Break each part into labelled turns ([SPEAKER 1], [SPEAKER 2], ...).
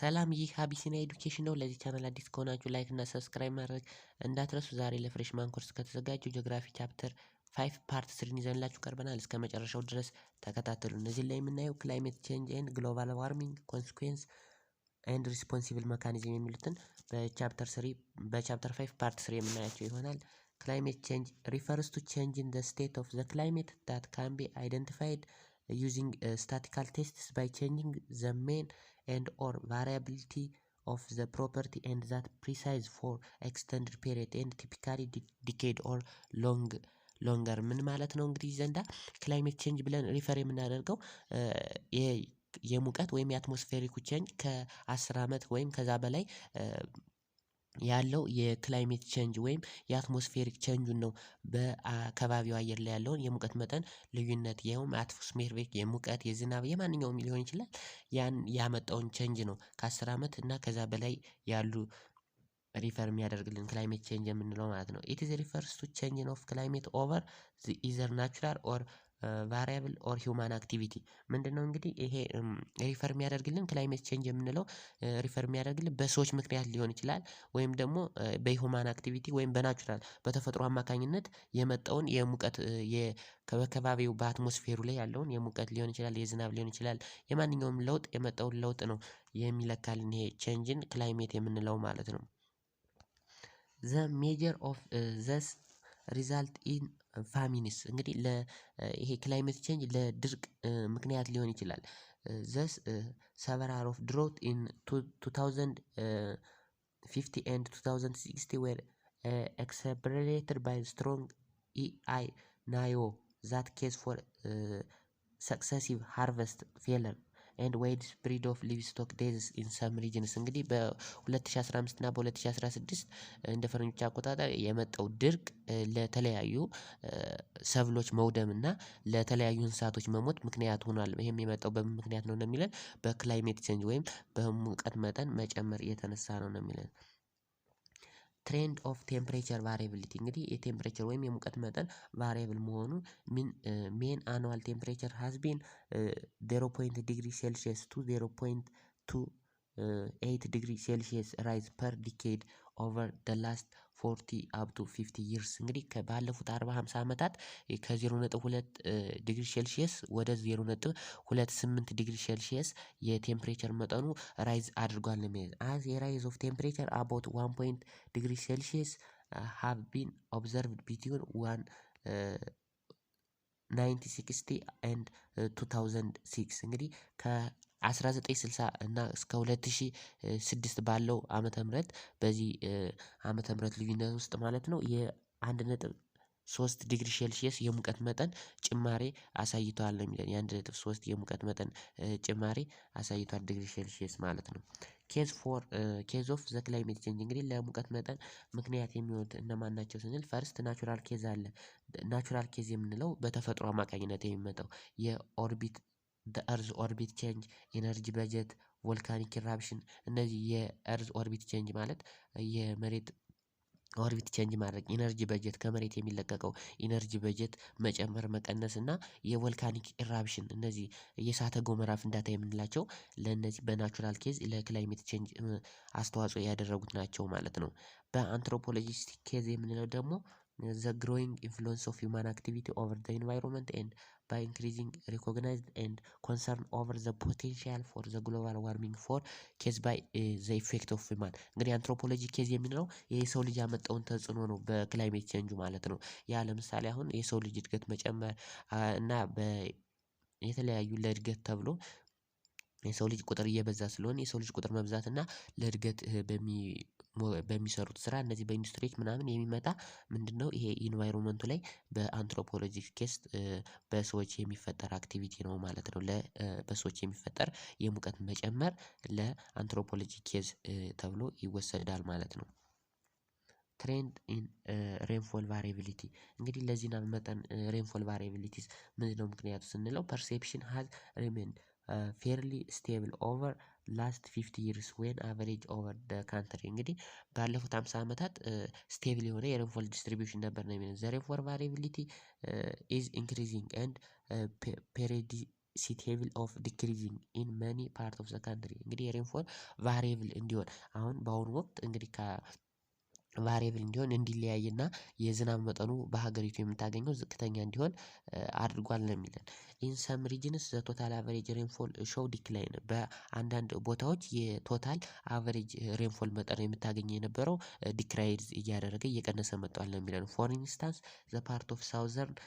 [SPEAKER 1] ሰላም ይህ አቢሲኒያ ኤዱኬሽን ነው። ለዚህ ቻናል አዲስ ከሆናችሁ ላይክ እና ሰብስክራይብ ማድረግ እንዳትረሱ። ዛሬ ለፍሬሽማን ኮርስ ከተዘጋጀው ጂኦግራፊ ቻፕተር 5 ፓርት 3 ይዘንላችሁ ቀርበናል። እስከ መጨረሻው ድረስ ተከታተሉ። እነዚህ ላይ የምናየው ክላይሜት ቼንጅ ኤንድ ግሎባል ዋርሚንግ ኮንሲኩዌንስ ኤንድ ሪስፖንሲብል መካኒዝም የሚሉትን በቻፕተር 5 ፓርት 3 የምናያቸው ይሆናል። ክላይሜት ቼንጅ ሪፈርስ ቱ ቼንጅ ኢን ዘ ስቴት ኦፍ ዘ ክላይሜት ዳት ካን ቢ አይደንቲፋይድ using statistical tests by changing the mean and or variability of the property and that precise for extended period and typically decade or longer ምን ማለት ነው? እንግዲህ ዘንዳ ክላይሜት ቼንጅ ብለን ሪፈር የምናደርገው የሙቀት ወይም የአትሞስፌሪኩ ቼንጅ ከ10 ዓመት ወይም ከዛ በላይ ያለው የክላይሜት ቼንጅ ወይም የአትሞስፌሪክ ቼንጁን ነው። በአካባቢው አየር ላይ ያለውን የሙቀት መጠን ልዩነት ይኸውም አትሞስፌሪክ የሙቀት የዝናብ የማንኛውም ሊሆን ይችላል። ያን ያመጣውን ቼንጅ ነው ከ10 ዓመት እና ከዛ በላይ ያሉ ሪፈር የሚያደርግልን ክላይሜት ቼንጅ የምንለው ማለት ነው። ኢት ኢዝ ሪፈርስ ቱ ቼንጅ ኦፍ ክላይሜት ኦቨር ኢዘር ናቹራል ኦር ቫሪያብል ኦር ሂውማን አክቲቪቲ ምንድነው? እንግዲህ ይሄ ሪፈር የሚያደርግልን ክላይሜት ቼንጅ የምንለው ሪፈር የሚያደርግልን በሰዎች ምክንያት ሊሆን ይችላል ወይም ደግሞ በሂውማን አክቲቪቲ ወይም በናቹራል በተፈጥሮ አማካኝነት የመጣውን የሙቀት በከባቢው በአትሞስፌሩ ላይ ያለውን የሙቀት ሊሆን ይችላል፣ የዝናብ ሊሆን ይችላል፣ የማንኛውም ለውጥ የመጣውን ለውጥ ነው የሚለካልን ይሄ ቼንጅን ክላይሜት የምንለው ማለት ነው። ዘ ሜጀር ኦፍ ዘስ ሪዛልት ኢን ፋሚኒስ እንግዲህ ይሄ ክላይሜት ቼንጅ ለድርቅ ምክንያት ሊሆን ይችላል። ዘስ ሰቨራል ኦፍ ድሮት ኢን 2050 and 2060 were exacerbated by strong EI ናዮ that case for successive harvest failure and widespread of livestock deaths in some regions እንግዲህ በ2015 እና በ2016 እንደ ፈረንጆች አቆጣጠር የመጣው ድርቅ ለተለያዩ ሰብሎች መውደም እና ለተለያዩ እንስሳቶች መሞት ምክንያት ሆኗል። ይሄም የመጣው በምን ምክንያት ነው የሚለን በክላይሜት ቼንጅ ወይም በሙቀት መጠን መጨመር የተነሳ ነው የሚለን። ትሬንድ ኦፍ ቴምፕሬቸር ቫሪያቢሊቲ እንግዲህ የቴምፕሬቸር ወይም የሙቀት መጠን ቫሪያብል መሆኑ ሜን አኑዋል ቴምፕሬቸር ሃዝ ቢን 0.0 ዲግሪ ሴልሺየስ ቱ 0.28 ዲግሪ ሴልሺየስ ራይዝ ፐር ዲኬድ ኦቨር ደ ላስት 40 አፕ ቱ 50 ይርስ እንግዲህ ባለፉት 40-50 ዓመታት ከ0.2 ዲግሪ ሴልሺየስ ወደ 0.28 ዲግሪ ሴልሺየስ የቴምፕሬቸር መጠኑ ራይዝ አድርጓል ነው የሚለው። አዝ የራይዝ ኦፍ ቴምፕሬቸር አባውት 1 ዲግሪ ሴልሺየስ ሃቭ ቢን ኦብዘርቭድ ቢትዊን 1960 and 2006 እንግዲህ ከ1960 እና እስከ 2006 ባለው ዓመተ ምህረት በዚህ ዓመተ ምህረት ልዩነት ውስጥ ማለት ነው የ1.3 ዲግሪ ሴልሺየስ የሙቀት መጠን ጭማሪ አሳይቷል ነው የሚለን። የ1.3 የሙቀት መጠን ጭማሪ አሳይቷል ዲግሪ ሴልሺየስ ማለት ነው። ኬዝ ኦፍ ዘ ክላይሜት ቼንጅ እንግዲህ ለሙቀት መጠን ምክንያት የሚሆኑት እነማን ናቸው ስንል ፈርስት ናቹራል ኬዝ አለ። ናቹራል ኬዝ የምንለው በተፈጥሮ አማካኝነት የሚመጣው የኦርቢት እርዝ ኦርቢት ቼንጅ፣ ኢነርጂ በጀት፣ ቮልካኒክ ኢራፕሽን እነዚህ የእርዝ ኦርቢት ቼንጅ ማለት የመሬት ኦርቢት ቼንጅ ማድረግ፣ ኢነርጂ በጀት ከመሬት የሚለቀቀው ኢነርጂ በጀት መጨመር መቀነስ እና የቮልካኒክ ኢራፕሽን እነዚህ የእሳተ ገሞራ ፍንዳታ የምንላቸው ለእነዚህ በናቹራል ኬዝ ለክላይሜት ቼንጅ አስተዋጽኦ ያደረጉት ናቸው ማለት ነው። በአንትሮፖሎጂስቲክ ኬዝ የምንለው ደግሞ the growing influence of human activity over the environment and by increasing recognized and concern over the potential for the global warming for case by the effect of human እንግዲህ አንትሮፖሎጂ ኬዝ የሚለው የሰው ልጅ ያመጣውን ተጽዕኖ ነው በክላይሜት ቼንጁ ማለት ነው። ያ ለምሳሌ አሁን የሰው ልጅ እድገት መጨመር እና የተለያዩ ለእድገት ተብሎ የሰው ልጅ ቁጥር እየበዛ ስለሆነ የሰው ልጅ ቁጥር መብዛት እና ለእድገት በሚሰሩት ስራ እነዚህ በኢንዱስትሪዎች ምናምን የሚመጣ ምንድነው ይሄ ኢንቫይሮንመንቱ ላይ በአንትሮፖሎጂ ኬዝ በሰዎች የሚፈጠር አክቲቪቲ ነው ማለት ነው። በሰዎች የሚፈጠር የሙቀት መጨመር ለአንትሮፖሎጂ ኬዝ ተብሎ ይወሰዳል ማለት ነው። ትሬንድ ኢን ሬንፎል ቫሪያቢሊቲ እንግዲህ ለዚህ መጠን ሬንፎል ቫሪያቢሊቲስ ምንድነው ምክንያቱ ስንለው ፐርሴፕሽን ሃዝ ሪሜንድ ፌርሊ ስቴብል ኦቨር ላስት 50 ይርስ ዌን አቨሬጅ ኦቨር ደ ካንትሪ እንግዲህ ባለፉት 50 ዓመታት ስቴብል የሆነ የሬንፎል ዲስትሪቢዩሽን ነበር ነው የሚለው። ዘ ሬንፎል ቫሪያቢሊቲ ኢዝ ኢንክሪዚንግ ኤንድ ሲቴብል ኦፍ ዲክሪዚንግ ኢን መኒ ፓርት ኦፍ ዘ ካንትሪ። እንግዲህ የሬንፎል ቫሪየብል እንዲሆን አሁን በአሁኑ ወቅት እንግዲህ ቫሪየብል እንዲሆን እንዲለያይና የዝናብ መጠኑ በሀገሪቱ የምታገኘው ዝቅተኛ እንዲሆን አድርጓል ነው የሚለን። ኢን ሰም ሪጅንስ ዘ ቶታል አቨሬጅ ሬንፎል ሾው ዲክላይን። በአንዳንድ ቦታዎች የቶታል አቨሬጅ ሬንፎል መጠን የምታገኘው የነበረው ዲክራይዝ እያደረገ እየቀነሰ መጥቷል ነው የሚለን። ፎር ኢንስታንስ ዘ ፓርት ኦፍ ሳውዘርን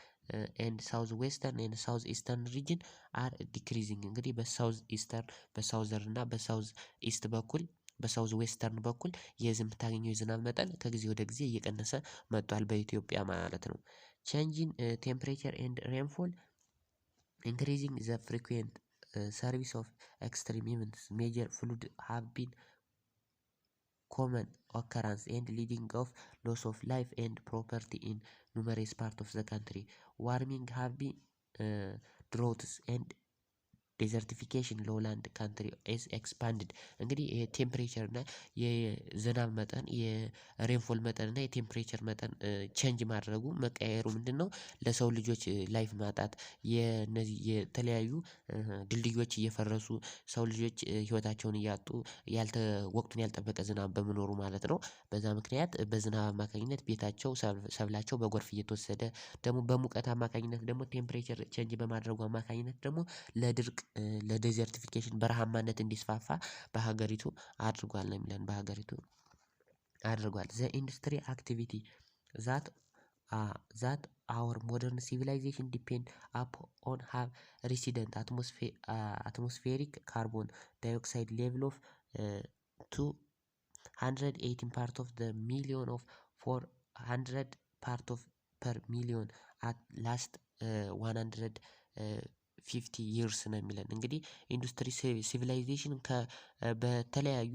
[SPEAKER 1] ኤንድ ሳውዝ ዌስተርን ኤንድ ሳውዝ ኢስተርን ሪጅን አር ዲክሪዚንግ። እንግዲህ በሳውዝ ኢስተርን በሳውዘርን እና በሳውዝ ኢስት በኩል በሳውዝ ዌስተርን በኩል የምታገኘው የዝናብ መጠን ከጊዜ ወደ ጊዜ እየቀነሰ መጥቷል በኢትዮጵያ ማለት ነው። ቼንጂን ቴምፕሬቸር ኤንድ ሬንፎል ኢንክሪዚንግ ዘ ፍሪኩዌንት ሰርቪስ ኦፍ ኤክስትሪም ኢቨንትስ ሜጀር ፍሉድ ሃቭ ቢን ኮመን occurrence and leading of loss of life and property in numerous parts of the country. Warming have been droughts and ዴዘርቲፊኬሽን ሎውላንድ ካንትሪ ኤስ ኤክስፓንድድ። እንግዲህ የቴምፕሬቸር እና የዝናብ መጠን የሬንፎል መጠን እና የቴምፕሬቸር መጠን ቼንጅ ማድረጉ መቀየሩ ምንድን ነው ለሰው ልጆች ላይፍ ማጣት የነዚህ የተለያዩ ድልድዮች እየፈረሱ ሰው ልጆች ህይወታቸውን እያጡ ወቅቱን ያልጠበቀ ዝናብ በመኖሩ ማለት ነው። በዛ ምክንያት በዝናብ አማካኝነት ቤታቸው ሰብላቸው በጎርፍ እየተወሰደ ደግሞ በሙቀት አማካኝነት ደግሞ ቴምፕሬቸር ቼንጅ በማድረጉ አማካኝነት ደግሞ ለድርቅ ለዴዘርቲፊኬሽን በረሃማነት እንዲስፋፋ በሀገሪቱ አድርጓል ነው የሚለን። በሀገሪቱ አድርጓል። ዘ ኢንዱስትሪ አክቲቪቲ ዛት አወር ሞደርን ሲቪላይዜሽን ዲፔንድ አፕ ኦን ሃቭ ሬሲደንት አትሞስፌሪክ ካርቦን ዳይኦክሳይድ ሌቭል ኦፍ 218 ፓርት ኦፍ ዘ ሚሊዮን ኦፍ 400 ፓርት ኦፍ ፐር ሚሊዮን አት ላስት 150 ይርስ ነው የሚለን። እንግዲህ ኢንዱስትሪ ሲቪላይዜሽን በተለያዩ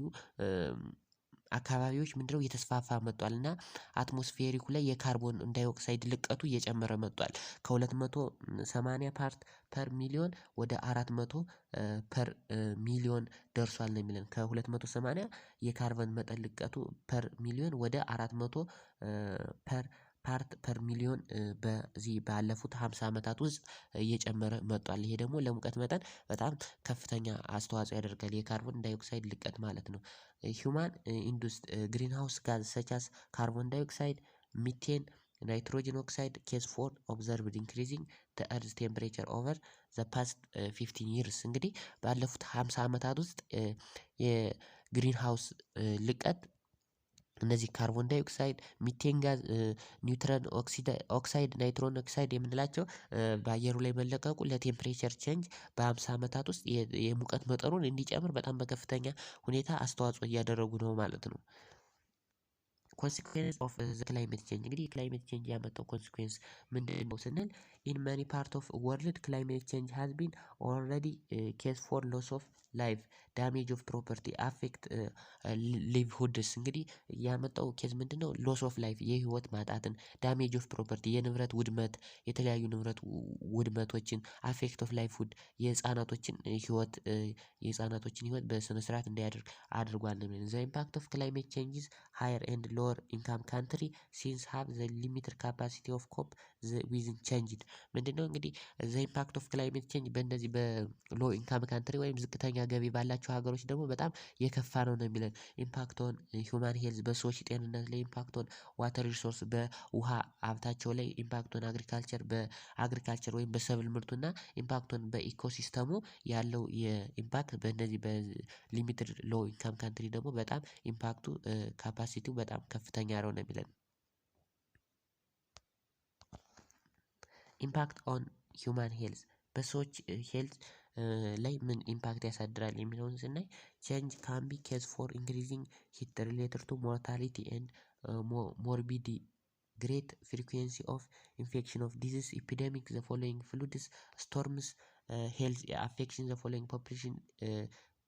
[SPEAKER 1] አካባቢዎች ምንድነው እየተስፋፋ መጥቷል እና አትሞስፌሪኩ ላይ የካርቦን ዳይኦክሳይድ ልቀቱ እየጨመረ መጥቷል። ከ280 ፓርት ፐር ሚሊዮን ወደ 400 ፐር ሚሊዮን ደርሷል ነው የሚለን። ከ280 የካርበን መጠን ልቀቱ ፐር ሚሊዮን ወደ 400 ፓርት ፐር ሚሊዮን በዚህ ባለፉት 50 ዓመታት ውስጥ እየጨመረ መጥቷል። ይሄ ደግሞ ለሙቀት መጠን በጣም ከፍተኛ አስተዋጽኦ ያደርጋል የካርቦን ዳይኦክሳይድ ልቀት ማለት ነው። ሂውማን ኢንዱስድ ግሪን ሃውስ ጋዝ ሰች አስ ካርቦን ዳይኦክሳይድ ሚቴን ናይትሮጅን ኦክሳይድ ኬዝ ፎር ኦብዘርቭድ ኢንክሪዚንግ ዘ እርዝ ቴምፕሬቸር ኦቨር ዘ ፓስት 15 ይርስ። እንግዲህ ባለፉት 50 ዓመታት ውስጥ የግሪን ሃውስ ልቀት እነዚህ ካርቦን ዳይኦክሳይድ ሚቴን ጋዝ ኒውትረን ኦክሳይድ ናይትሮን ኦክሳይድ የምንላቸው በአየሩ ላይ መለቀቁ ለቴምፕሬቸር ቼንጅ በ50 ዓመታት ውስጥ የሙቀት መጠኑን እንዲጨምር በጣም በከፍተኛ ሁኔታ አስተዋጽኦ እያደረጉ ነው ማለት ነው። ኮንሲኩዌንስ ኦፍ ዘ ክላይሜት ቼንጅ። እንግዲህ ክላይሜት ቼንጅ ያመጣው ኮንሲኩዌንስ ምንድን ነው ስንል ኢን መኒ ፓርት ኦፍ ወርልድ ክላይሜት ቼንጅ ሃዝ ቢን ኦልሬዲ ኬዝ ፎር ሎስ ኦፍ ላይፍ ዳሜጅ ኦፍ ፕሮፐርቲ አፌክት ሊቭሁድስ። እንግዲህ ያመጣው ኬዝ ምንድን ነው ሎስ ኦፍ ላይፍ የህይወት ማጣትን፣ ዳሜጅ ኦፍ ፕሮፐርቲ የንብረት ውድመት የተለያዩ ንብረት ውድመቶችን፣ አፌክት ኦፍ ላይፍ ሁድ የህፃናቶችን ህይወት በስነ ስርዓት እንዳያደርግ አድርጓል። ዘ ኢምፓክት ኦፍ ክላይሜት ቼንጅስ ሃየር ኤንድ ሎወር ኢንካም ካንትሪ ሲንስ ሃቭ ዘ ሊሚትድ ካፓሲቲ ኦፍ ኮፕ ዊዝን ቼንጅድ። ምንድነው እንግዲህ ዘ ኢምፓክት ኦፍ ክላይሜት ቼንጅ በእነዚህ በሎ ኢንካም ካንትሪ ወይም ዝቅተኛ ገቢ ባላቸው ሀገሮች ደግሞ በጣም የከፋ ነው ነው የሚለን። ኢምፓክት ኦን ሂውማን ሄልዝ በሰዎች ጤንነት ላይ፣ ኢምፓክት ኦን ዋተር ሪሶርስ በውሃ ሀብታቸው ላይ፣ ኢምፓክት ኦን አግሪካልቸር በአግሪካልቸር ወይም በሰብል ምርቱና ኢምፓክት ኦን በኢኮሲስተሙ ያለው የኢምፓክት በእነዚህ በሊሚትድ ሎ ኢንካም ካንትሪ ደግሞ በጣም ኢምፓክቱ ካፓሲቲው በጣም ከፍተኛ ነው ነው የሚለን። ኢምፓክት ኦን ሂውማን ሄልዝ በሰዎች ሄልዝ ላይ ምን ኢምፓክት ያሳድራል የሚለውን ስናይ ቼንጅ ካን ቢ ኬዝ ፎር ኢንክሪዚንግ ሂት ሪሌትድ ቱ ሞርታሊቲ ኤንድ ሞርቢዲ ግሬት ፍሪኩዌንሲ ኦፍ ኢንፌክሽን ኦፍ ዲዚዝ ኢፒደሚክ ዘ ፎሎዊንግ ፍሉድስ ስቶርምስ ሄልዝ አፌክሽን ዘ ፎሎዊንግ ፖፕሌሽን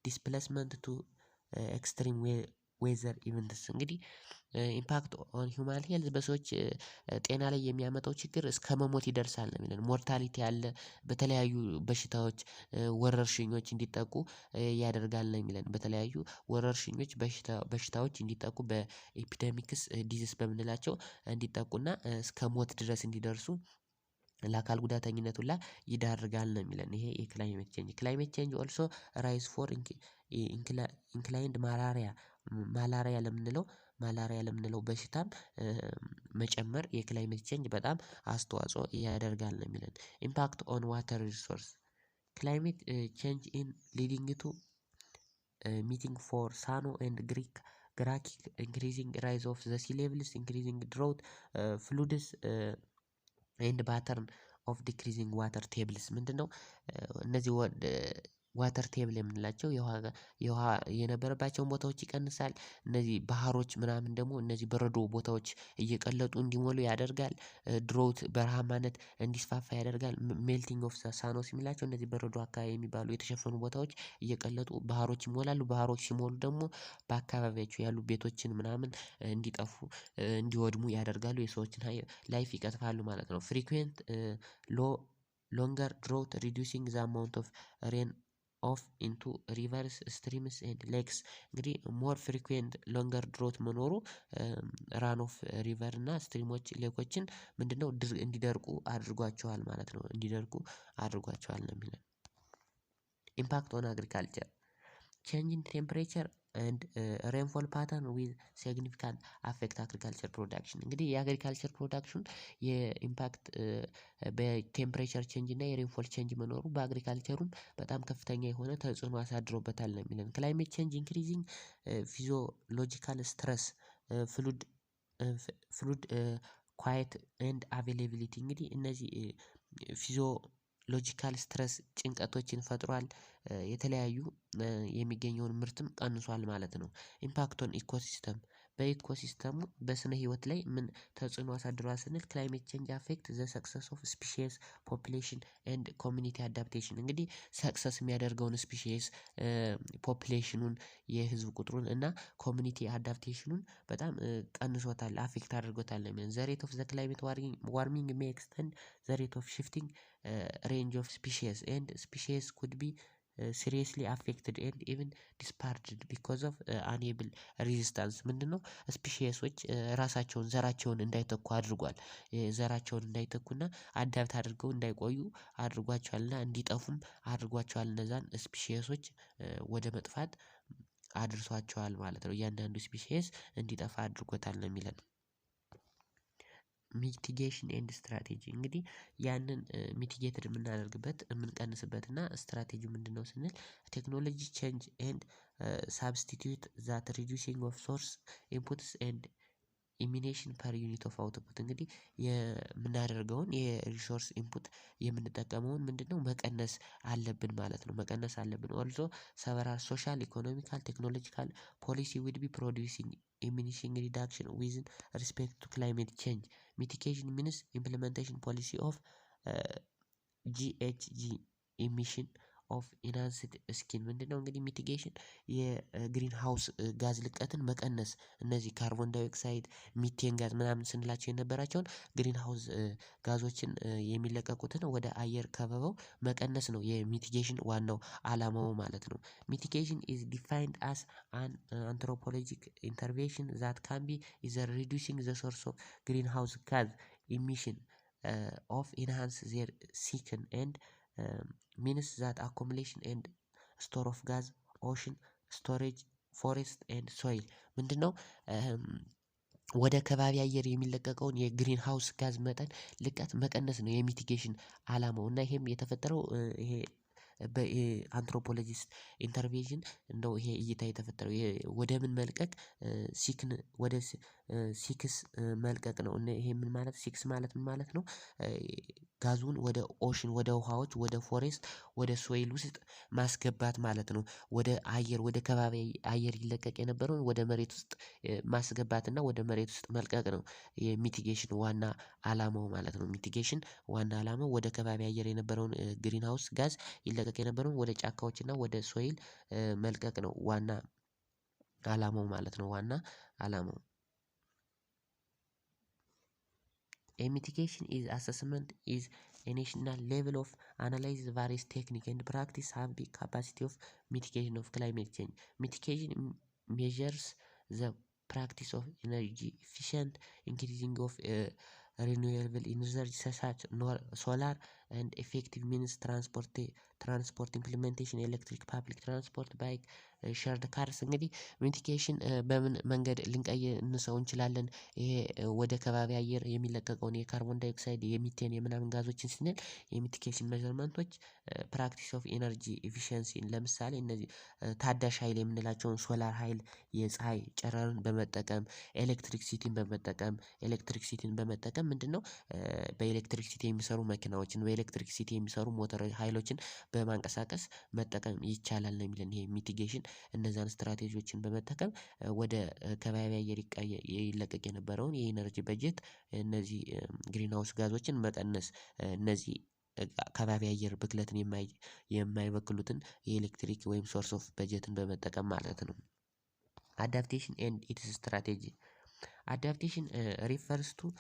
[SPEAKER 1] ዲስፕሌስመንት ቱ ኤክስትሪም ዌዘር ኢቨንትስ። እንግዲህ ኢምፓክት ኦን ሂውማን ሄልዝ በሰዎች ጤና ላይ የሚያመጣው ችግር እስከ መሞት ይደርሳል ነው የሚለን። ሞርታሊቲ አለ፣ በተለያዩ በሽታዎች ወረርሽኞች እንዲጠቁ ያደርጋል ነው የሚለን። በተለያዩ ወረርሽኞች በሽታዎች እንዲጠቁ በኤፒደሚክስ ዲዚስ በምንላቸው እንዲጠቁና እስከ ሞት ድረስ እንዲደርሱ ለአካል ጉዳተኝነት ሁላ ይዳርጋል ነው የሚለን ይሄ የክላይሜት ቼንጅ። ክላይሜት ቼንጅ ኦልሶ ራይዝ ፎር ኢንክላይንድ ማላሪያ ለምንለው በሽታም መጨመር የክላይሜት ቼንጅ በጣም አስተዋጽኦ ያደርጋል ነው የሚለን። ኢምፓክት ኦን ዋተር ሪሶርስ ክላይሜት ቼንጅ ኢን ሊዲንግ ቱ ሚቲንግ ፎር ሳኖ ኤንድ ግራኪ ኢንክሪዚንግ ራይዝ ኦፍ ዘ ሲ ሌቭልስ ኢንክሪዚንግ ድሮውት ፍሉድስ ኤንድ ፓተርን ኦፍ ዲክሪዚንግ ዋተር ቴብልስ ምንድነው? እነዚህ ዋተር ቴብል የምንላቸው የውሃ የነበረባቸውን ቦታዎች ይቀንሳል። እነዚህ ባህሮች ምናምን ደግሞ እነዚህ በረዶ ቦታዎች እየቀለጡ እንዲሞሉ ያደርጋል። ድሮውት በረሃማነት እንዲስፋፋ ያደርጋል። ሜልቲንግ ኦፍ ሳኖስ የሚላቸው እነዚህ በረዶ አካባቢ የሚባሉ የተሸፈኑ ቦታዎች እየቀለጡ ባህሮች ይሞላሉ። ባህሮች ሲሞሉ ደግሞ በአካባቢያቸው ያሉ ቤቶችን ምናምን እንዲጠፉ እንዲወድሙ ያደርጋሉ። የሰዎችን ላይፍ ይቀጥፋሉ ማለት ነው። ፍሪኩዌንት ሎንገር ድሮውት ሪዱሲንግ ዘ አማውንት ኦፍ ሬን ኦፍ ኢንቱ ሪቨርስ ስትሪምስ ኤንድ ሌክስ እንግዲህ ሞር ፍሪኩዌንት ሎንገር ድሮት መኖሩ ራን ኦፍ ሪቨር እና ስትሪሞች ሌኮችን ምንድነው እንዲደርቁ አድርጓቸዋል ማለት ነው። እንዲደርቁ አድርጓቸዋል ነው የሚለን። ኢምፓክት ኦን አግሪካልቸር ቼንጅ ቴምፕሬቸር ኤንድ ሬንፎል ፓተርን ዊዝ ሲግኒፊካንት አፌክት አግሪካልቸር ፕሮዳክሽን እንግዲህ የአግሪካልቸር ፕሮዳክሽን የኢምፓክት በቴምፕሬቸር ቼንጅ እና የሬንፎል ቼንጅ መኖሩ በአግሪካልቸሩም በጣም ከፍተኛ የሆነ ተጽዕኖ አሳድሮበታል ነው የሚለን። ክላይሜት ቼንጅ ኢንክሪዚንግ ፊዚዮሎጂካል ስትረስ ፍሉድ ኳየት ኤንድ አቬይላቢሊቲ እንግዲህ እነዚህ ፊዚዮሎጂካል ስትረስ ጭንቀቶችን ፈጥሯል። የተለያዩ የሚገኘውን ምርትም ቀንሷል ማለት ነው። ኢምፓክት ኦን ኢኮሲስተም በኢኮሲስተሙ በስነ ህይወት ላይ ምን ተጽዕኖ አሳድሯል ስንል ክላይሜት ቼንጅ አፌክት ዘ ሰክሰስ ኦፍ ስፒሺስ ፖፑሌሽን ኤንድ ኮሚኒቲ አዳፕቴሽን እንግዲህ ሰክሰስ የሚያደርገውን ስፒሺስ ፖፑሌሽኑን የህዝብ ቁጥሩን እና ኮሚኒቲ አዳፕቴሽኑን በጣም ቀንሶታል አፌክት አድርጎታል ነው የሚለን። ዘ ሬት ኦፍ ዘ ክላይሜት ዋርሚንግ ሜይ ኤክስተንድ ዘ ሬት ኦፍ ሽፍቲንግ ሬንጅ ኦፍ ስፒሺስ ኤንድ ስፒሺስ ኩድ ቢ ሲሪየስሊ አፌክትድ ኤንድ ኢቭን ዲስፓርድድ ቢኮዝ ኦፍ አንኤብል ሬዚስታንስ ምንድነው? ስፒሺሶች ራሳቸውን ዘራቸውን እንዳይተኩ አድርጓል። ዘራቸውን እንዳይተኩና አዳፕት አድርገው እንዳይቆዩ አድርጓቸዋልና እንዲጠፉም አድርጓቸዋል። እነዛን ስፒሺሶች ወደ መጥፋት አድርሷቸዋል ማለት ነው። እያንዳንዱ ስፒሺስ እንዲጠፋ አድርጎታል ነው የሚለን። ሚቲጌሽን ኤንድ ስትራቴጂ እንግዲህ ያንን ሚቲጌትድ የምናደርግበት የምንቀንስበት እና ስትራቴጂው ምንድነው ስንል ቴክኖሎጂ ቼንጅ ኤንድ ሳብስቲቲዩት ዛት ሪዱሲንግ ኦፍ ሶርስ ኢንፑትስ ኤንድ ኢሚኔሽን ፐር ዩኒት ኦፍ አውትፑት እንግዲህ የምናደርገውን የሪሶርስ ኢንፑት የምንጠቀመውን ምንድነው መቀነስ አለብን ማለት ነው። መቀነስ አለብን። ኦልሶ ሰቨራል ሶሻል ኢኮኖሚካል ቴክኖሎጂካል ፖሊሲ ዊል ቢ ፕሮዲዩሲንግ ኢሚኒሽንግ ሪዳክሽን ዊዝን ሪስፔክት ቱ ክላይሜት ቼንጅ ሚቲጌሽን ሚንስ ኢምፕሊሜንቴሽን ፖሊሲ ኦፍ ጂኤችጂ ኢሚሽን ኦፍ ኢንሃንስድ ስኪን ምንድነው? እንግዲህ ሚቲጌሽን የግሪን ሃውስ ጋዝ ልቀትን መቀነስ እነዚህ ካርቦን ዳይኦክሳይድ ሚቴን ጋዝ ምናምን ስንላቸው የነበራቸውን ግሪን ሃውስ ጋዞችን የሚለቀቁትን ወደ አየር ከበበው መቀነስ ነው የሚቲጌሽን ዋናው አላማው ማለት ነው። ሚቲጌሽን ኢዝ ዲፋይንድ አስ አን አንትሮፖሎጂክ ኢንተርቬንሽን ዛት ካን ቢ ኢዘር ሪዱሲንግ ዘ ሶርስ ኦፍ ግሪን ሃውስ ጋዝ ኢሚሽን ኦፍ ኢንሃንስ ዜር ሲክን ኤንድ ሚንስ ዛት አኮሙሌሽን ኤንድ ስቶር ኦፍ ጋዝ ኦሽን ስቶሬጅ ፎሬስት ኤንድ ሶይል ምንድነው? ወደ ከባቢ አየር የሚለቀቀውን የግሪን ሃውስ ጋዝ መጠን ልቀት መቀነስ ነው የሚቲጌሽን አላማው እና ይሄም የተፈጠረው ይሄ በአንትሮፖሎጂስት ኢንተርቬንሽን እንደው ይሄ እይታ የተፈጠረው ወደ ምን መልቀቅ ሲክን ወደ ሲክስ መልቀቅ ነው። እና ይሄ ምን ማለት ሲክስ ማለት ምን ማለት ነው? ጋዙን ወደ ኦሽን ወደ ውሃዎች ወደ ፎሬስት ወደ ሶይል ውስጥ ማስገባት ማለት ነው። ወደ አየር ወደ ከባቢ አየር ይለቀቅ የነበረውን ወደ መሬት ውስጥ ማስገባት እና ወደ መሬት ውስጥ መልቀቅ ነው የሚቲጌሽን ዋና አላማው ማለት ነው። ሚቲጌሽን ዋና አላማው ወደ ከባቢ አየር የነበረውን ግሪን ሃውስ ጋዝ ይለቀቅ የነበረውን ወደ ጫካዎች እና ወደ ሶይል መልቀቅ ነው ዋና አላማው ማለት ነው። ዋና አላማው A mitigation is assessment is a national level of analyze various technique and practice have the capacity of mitigation of climate change. Mitigation measures the practice of energy efficient increasing of renewable energy such as solar and effective means transport implementation electric public transport bike shared cars እንግዲህ ሚቲጌሽን በምን መንገድ ልንቀንሰው እንችላለን? ይሄ ወደ ከባቢ አየር የሚለቀቀውን የካርቦን ዳይኦክሳይድ የሚቴን የምናምን ጋዞችን ስንል የሚቲጌሽን ሜዠርመንቶች ፕራክቲስ ኦፍ ኤነርጂ ኤፊሽንሲን ለምሳሌ እነዚህ ታዳሽ ኃይል የምንላቸውን ሶላር ኃይል የፀሀይ ጨረርን በመጠቀም ኤሌክትሪክሲቲን በመጠቀም ምንድነው በኤሌክትሪክሲቲ የሚሰሩ መኪናዎችን በኤሌክትሪክሲቲ የሚሰሩ ሞተር ኃይሎችን በማንቀሳቀስ መጠቀም ይቻላል ነው የሚለን ይሄ ሚቲጌሽን እነዛን ስትራቴጂዎችን በመጠቀም ወደ ከባቢ አየር ይለቀቅ የነበረውን የኢነርጂ በጀት እነዚህ ግሪን ሃውስ ጋዞችን መቀነስ እነዚህ ከባቢ አየር ብክለትን የማይበክሉትን የኤሌክትሪክ ወይም ሶርስ ኦፍ በጀትን በመጠቀም ማለት ነው። አዳፕቴሽን ኤንድ ኢትስ ስትራቴጂ አዳፕቴሽን ሪፈርስ ቱ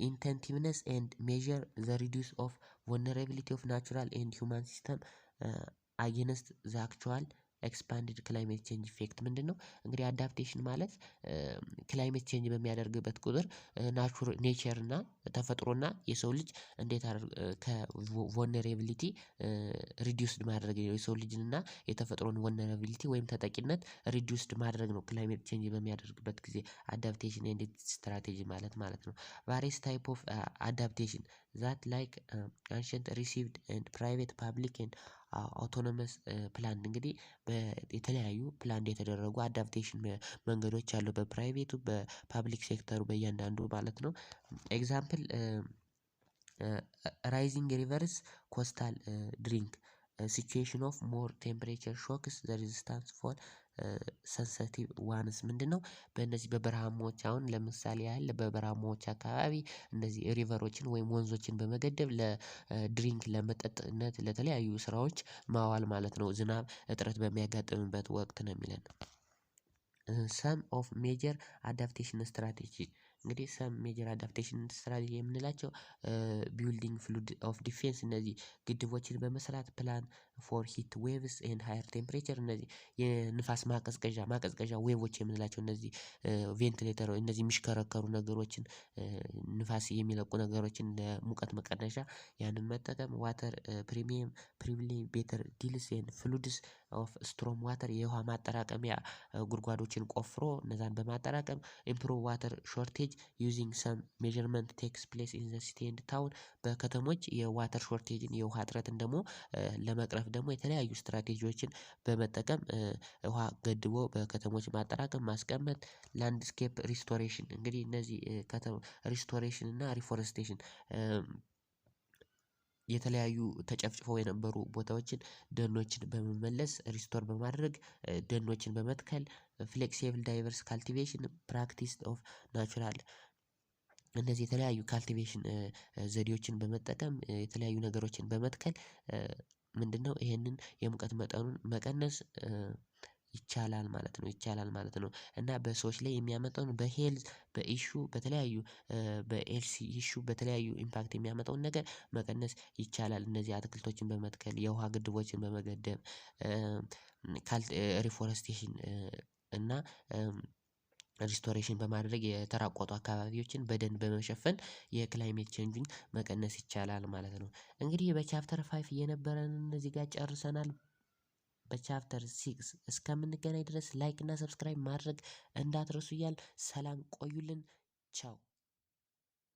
[SPEAKER 1] ኢንቴንቲቭነስ ኤንድ ሜዠር ዘ ሪዱስ ኦፍ vulnerability of natural and human system against the actual ኤክስፓንድድ ክላይሜት ቼንጅ ኢፌክት ምንድነው? እንግዲህ አዳፕቴሽን ማለት ክላይሜት ቼንጅ በሚያደርግበት ቁጥር ኔቸር እና ተፈጥሮና የሰው ልጅ እንዴት ከቮልነራቢሊቲ ሪዲዩስድ ማድረግ የሰው ልጅን እና የተፈጥሮን ቮልነራቢሊቲ ወይም ተጠቂነት ሪዲዩስድ ማድረግ ነው ክላይሜት ቼንጅ በሚያደርግበት ጊዜ አዳፕቴሽን ኤንድ ስትራቴጂ ማለት ነው። ቫሪየስ ታይፕ ኦፍ አዳፕቴሽን ዛት ላይክ አንሸንት ሪሲቭድ ኤንድ ፕራይቬት ፓብሊክ ኤንድ አውቶኖመስ ፕላን እንግዲህ የተለያዩ ፕላን የተደረጉ አዳፕቴሽን መንገዶች አሉ በፕራይቬቱ በፓብሊክ ሴክተሩ በእያንዳንዱ ማለት ነው። ኤግዛምፕል ራይዚንግ ሪቨርስ ኮስታል ድሪንክ ሲቹዌሽን ኦፍ ሞር ቴምፕሬቸር ሾክስ ዘ ሬዚስታንስ ፎር ሰንሰቲቭ ዋንስ ምንድነው? በእነዚህ በበረሃማዎች አሁን ለምሳሌ ያህል በበረሃማዎች አካባቢ እነዚህ ሪቨሮችን ወይም ወንዞችን በመገደብ ለድሪንክ ለመጠጥነት ለተለያዩ ስራዎች ማዋል ማለት ነው። ዝናብ እጥረት በሚያጋጥምበት ወቅት ነው የሚለን። ሰም ኦፍ ሜጀር አዳፕቴሽን ስትራቴጂ እንግዲህ ሰም ሜጀር አዳፕቴሽን ስትራቴጂ የምንላቸው ቢልዲንግ ፍሉድ ኦፍ ዲፌንስ እነዚህ ግድቦችን በመስራት ፕላን ፎር ሂት ዌቭስ ኤንድ ሃየር ቴምፕሬቸር እነዚህ የንፋስ ማቀዝቀዣ ዌቮች የምንላቸው እነዚህ ቬንቲሌተር እነዚህ የሚሽከረከሩ ነገሮችን ንፋስ የሚለቁ ነገሮችን ለሙቀት መቀነሻ ያንን መጠቀም ዋተር ፕሪሚየም ቤተር ዲልስ ኤንድ ፍሉድስ ኦፍ ስትሮም ዋተር የውሃ ማጠራቀሚያ ጉድጓዶችን ቆፍሮ እነዛን በማጠራቀም ኢምፕሩቭ ዋተር ሾርቴጅ ዩዚንግ ሰም ሜዠርመንት ቴክስ ፕሌስ ኢን ዘ ሲቲ ኤንድ ታውን በከተሞች የዋተር ሾርቴጅን የውሃ እጥረትን ደግሞ ለመቅረፍ ደግሞ የተለያዩ ስትራቴጂዎችን በመጠቀም ውሃ ገድቦ በከተሞች ማጠራቀም ማስቀመጥ ላንድስኬፕ ሪስቶሬሽን እንግዲህ እነዚህ ሪስቶሬሽን እና ሪፎረስቴሽን የተለያዩ ተጨፍጭፈው የነበሩ ቦታዎችን ደኖችን በመመለስ ሪስቶር በማድረግ ደኖችን በመትከል ፍሌክሲብል ዳይቨርስ ካልቲቬሽን ፕራክቲስ ኦፍ ናቹራል እነዚህ የተለያዩ ካልቲቬሽን ዘዴዎችን በመጠቀም የተለያዩ ነገሮችን በመትከል ምንድነው ይሄንን የሙቀት መጠኑን መቀነስ ይቻላል ማለት ነው። እና በሰዎች ላይ የሚያመጣውን በሄልዝ በኢሹ በተለያዩ በኤልሲ ኢሹ በተለያዩ ኢምፓክት የሚያመጣውን ነገር መቀነስ ይቻላል። እነዚህ አትክልቶችን በመትከል የውሃ ግድቦችን በመገደብ ሪፎረስቴሽን እና ሪስቶሬሽን በማድረግ የተራቆቱ አካባቢዎችን በደን በመሸፈን የክላይሜት ቼንጅን መቀነስ ይቻላል ማለት ነው። እንግዲህ በቻፕተር 5 የነበረንን እዚህ ጋር ጨርሰናል። በቻፕተር 6 እስከምንገናኝ ድረስ ላይክ እና ሰብስክራይብ ማድረግ እንዳትረሱ እያልን ሰላም ቆዩልን። ቻው